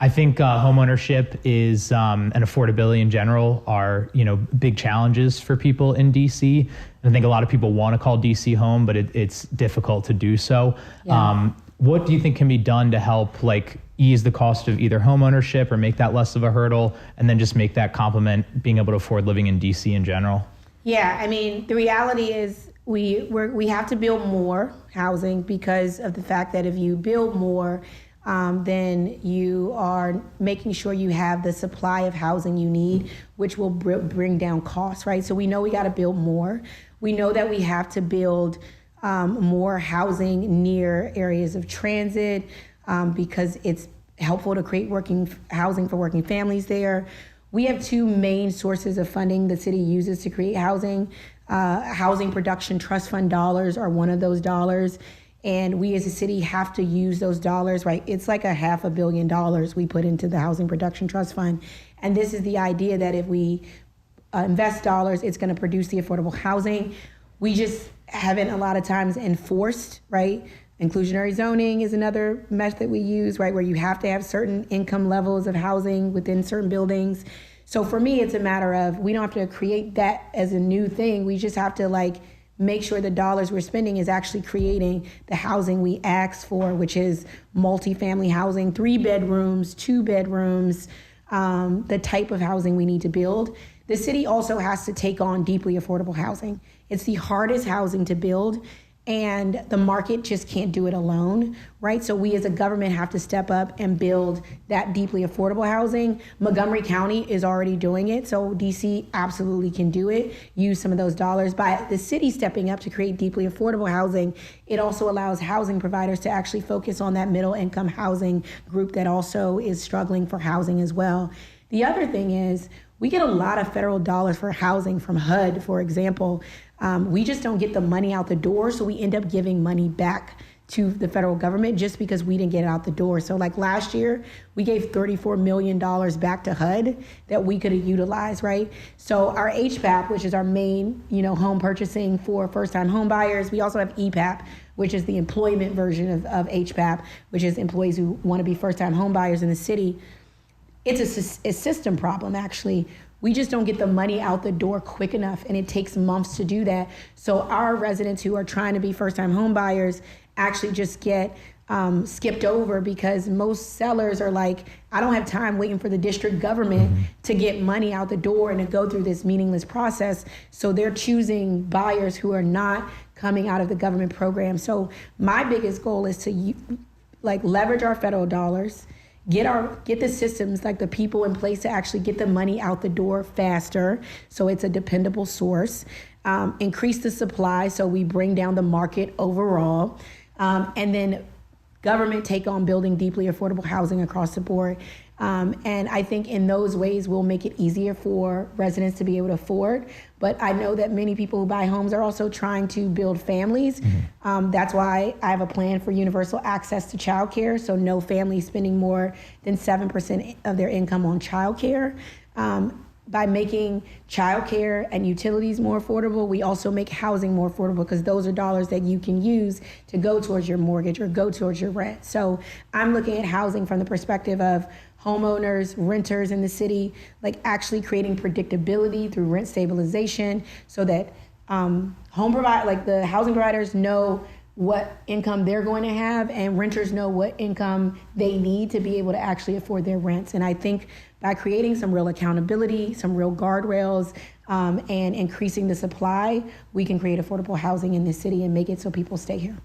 I think homeownership is and affordability in general are big challenges for people in DC. I think a lot of people want to call DC home, but it's difficult to do so. Yeah. What do you think can be done to help ease the cost of either homeownership or make that less of a hurdle, and then just make that complement being able to afford living in DC in general? Yeah, I mean, the reality is we have to build more housing because of the fact that if you build more, then you are making sure you have the supply of housing you need, which will bring down costs, right? So we know we got to build more. We know that we have to build more housing near areas of transit because it's helpful to create housing for working families there. We have two main sources of funding the city uses to create housing. Housing Production Trust Fund dollars are one of those dollars. And we as a city have to use those dollars, right? It's like $500 million we put into the Housing Production Trust Fund. And this is the idea that if we invest dollars, it's going to produce the affordable housing. We just haven't a lot of times enforced, right? Inclusionary zoning is another method we use, right? Where you have to have certain income levels of housing within certain buildings. So for me, it's a matter of, we don't have to create that as a new thing. We just have to make sure the dollars we're spending is actually creating the housing we asked for, which is multifamily housing, 3 bedrooms, 2 bedrooms, the type of housing we need to build. The city also has to take on deeply affordable housing. It's the hardest housing to build, and the market just can't do it alone, right? So we as a government have to step up and build that deeply affordable housing. Montgomery County is already doing it, so DC absolutely can do it, use some of those dollars. By the city stepping up to create deeply affordable housing, it also allows housing providers to actually focus on that middle income housing group that also is struggling for housing as well. The other thing is, we get a lot of federal dollars for housing from HUD, for example. We just don't get the money out the door, so we end up giving money back to the federal government just because we didn't get it out the door. So last year, we gave $34 million back to HUD that we could have utilized, right? So our HPAP, which is our main, home purchasing for first-time home buyers, we also have EPAP, which is the employment version of HPAP, which is employees who want to be first-time home buyers in the city. It's a system problem, actually. We just don't get the money out the door quick enough, and it takes months to do that. So our residents who are trying to be first-time home buyers actually just get skipped over because most sellers are I don't have time waiting for the district government to get money out the door and to go through this meaningless process. So they're choosing buyers who are not coming out of the government program. So my biggest goal is to leverage our federal dollars, get the systems, the people in place to actually get the money out the door faster so it's a dependable source, increase the supply so we bring down the market overall, and then government take on building deeply affordable housing across the board. And I think in those ways we'll make it easier for residents to be able to afford. But I know that many people who buy homes are also trying to build families. That's why I have a plan for universal access to childcare, so no family spending more than 7% of their income on childcare. By making childcare and utilities more affordable, we also make housing more affordable because those are dollars that you can use to go towards your mortgage or go towards your rent. So I'm looking at housing from the perspective of homeowners, renters in the city, actually creating predictability through rent stabilization so that the housing providers know what income they're going to have and renters know what income they need to be able to actually afford their rents. And I think by creating some real accountability, some real guardrails, and increasing the supply, we can create affordable housing in this city and make it so people stay here.